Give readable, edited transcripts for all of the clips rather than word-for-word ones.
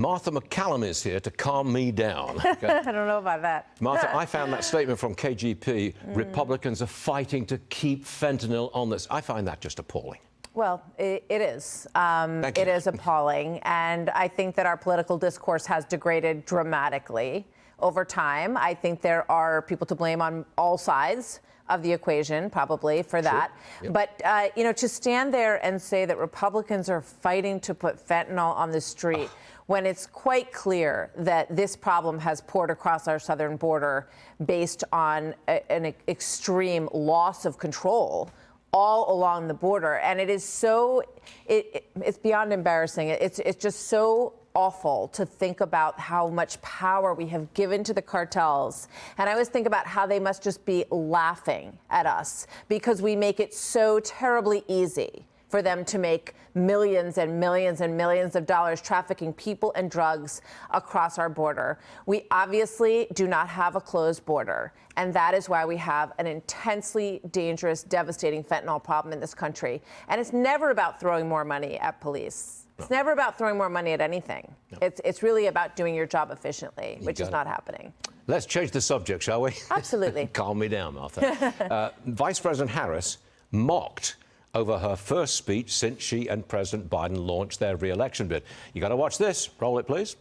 Martha MacCallum is here to calm me down. Okay? I don't know about that. Martha, I found that statement from KGP, Republicans are fighting to keep fentanyl on this. I find that just appalling. Well, it is. It is appalling. And I think that our political discourse has degraded dramatically over time. I think there are people to blame on all sides of the equation, probably, for that. Sure. Yep. But, you know, to stand there and say that Republicans are fighting to put fentanyl on the street when it's quite clear that this problem has poured across our southern border based on an extreme loss of control all along the border. And it is so, it's beyond embarrassing. It's just so awful to think about how much power we have given to the cartels. And I always think about how they must just be laughing at us because we make it so terribly easy for them to make millions and millions and millions of dollars trafficking people and drugs across our border. We obviously do not have a closed border, and that is why we have an intensely dangerous, devastating fentanyl problem in this country. And it's never about throwing more money at police. No. It's never about throwing more money at anything. No. It's really about doing your job efficiently, which is not happening. Let's change the subject, shall we? Absolutely. Calm me down, Martha. Vice President Harris mocked over her first speech since she and President Biden launched their re-election bid. You got to watch this. Roll it, please.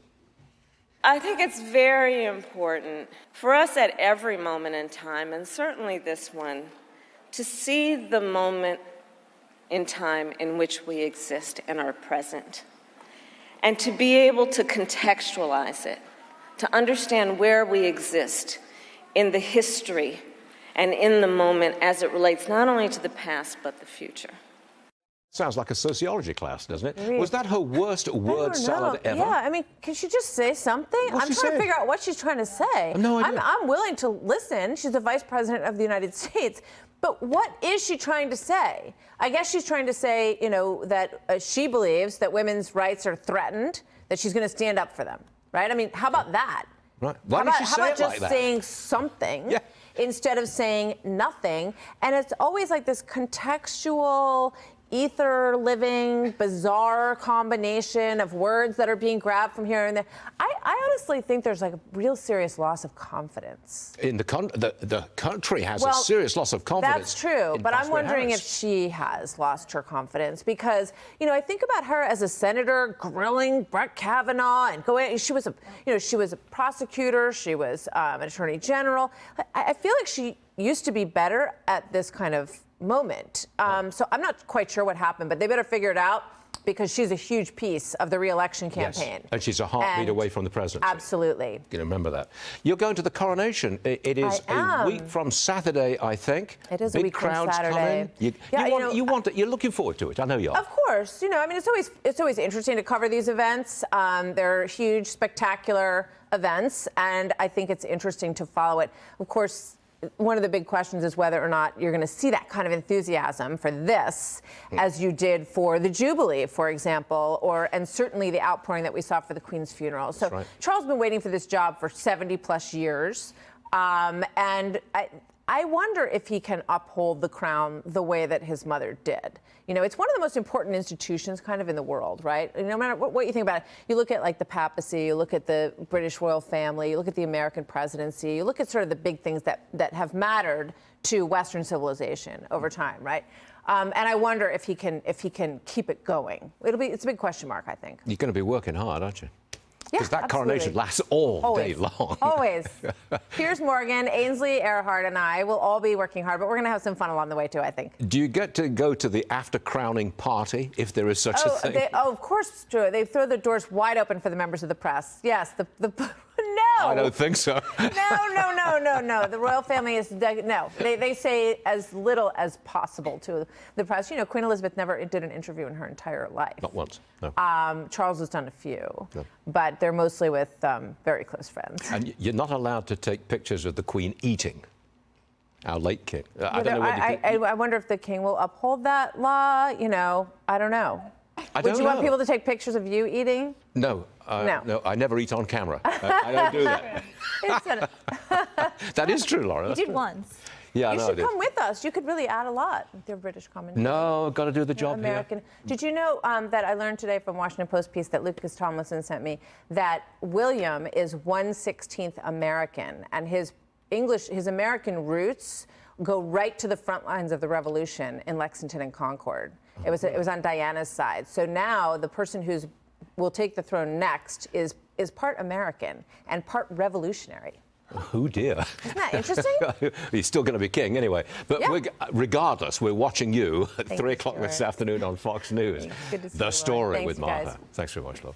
I think it's very important for us at every moment in time, and certainly this one, to see the moment in time in which we exist and are present, and to be able to contextualize it, to understand where we exist in the history and in the moment as it relates not only to the past, but the future. Sounds like a sociology class, doesn't it? Really? Was that her worst word salad ever? Yeah, I mean, can she just say something? I'm trying to figure out what she's trying to say. I have no idea. I'm willing to listen. She's the vice president of the United States. But what is she trying to say? I guess she's trying to say, you know, that she believes that women's rights are threatened, that she's going to stand up for them, right? I mean, how about that? Right. Why did she say it like that? How about just saying something? Yeah. Instead of saying nothing. And it's always like this contextual, ether living, bizarre combination of words that are being grabbed from here and there. I honestly think there's like a real serious loss of confidence. In the country has a serious loss of confidence. That's true, but I'm wondering if she has lost her confidence because, you know, I think about her as a senator grilling Brett Kavanaugh and going. She was a prosecutor. She was an attorney general. I feel like she used to be better at this kind of moment. So I'm not quite sure what happened, but they better figure it out because she's a huge piece of the re-election campaign. Yes. And she's a heartbeat away from the presidency. Absolutely. You can remember that. You're going to the coronation. It is a week from Saturday, I think. It is a week from Saturday. You're looking forward to it. I know you are. Of course. You know, I mean, it's always interesting to cover these events. They're huge, spectacular events, and I think it's interesting to follow it. Of course, one of the big questions is whether or not you're going to see that kind of enthusiasm for this as you did for the Jubilee, for example, and certainly the outpouring that we saw for the Queen's funeral. So right. Charles has been waiting for this job for 70 plus years. And I wonder if he can uphold the crown the way that his mother did. You know, it's one of the most important institutions kind of in the world, right? No matter what you think about it, you look at like the papacy, you look at the British royal family, you look at the American presidency, you look at sort of the big things that have mattered to Western civilization over time, right? And I wonder if he can keep it going. It's a big question mark, I think. You're going to be working hard, aren't you? Because that coronation lasts all day long. Always. Piers Morgan, Ainsley Earhart, and I will all be working hard, but we're going to have some fun along the way, too, I think. Do you get to go to the after-crowning party, if there is such a thing? Of course it's true. They throw the doors wide open for the members of the press. Yes, no. I don't think so. No. The royal family is, no. They say as little as possible to the press. You know, Queen Elizabeth never did an interview in her entire life. Not once, no. Charles has done a few, no. But they're mostly with very close friends. And you're not allowed to take pictures of the Queen eating. Our late king. I wonder if the king will uphold that law. You know, I don't know. Would you want people to take pictures of you eating? No. No, I never eat on camera. I don't do that. That is true, Laura. You did once. Yeah, you no, should come with us. You could really add a lot with your British commentary. No, got to do the job American. here. Did you know that I learned today from Washington Post piece that Lucas Tomlinson sent me that William is 1/16th American, and his American roots go right to the front lines of the Revolution in Lexington and Concord. It was on Diana's side. So now the person will take the throne next is part American and part revolutionary. Oh dear. Isn't that interesting? He's still going to be king anyway. But Yeah. regardless, we're watching you at Thank 3 you, o'clock this Stuart. afternoon on Fox News. Good to see The you, Story Thanks, with you guys. Martha. Thanks very much, love.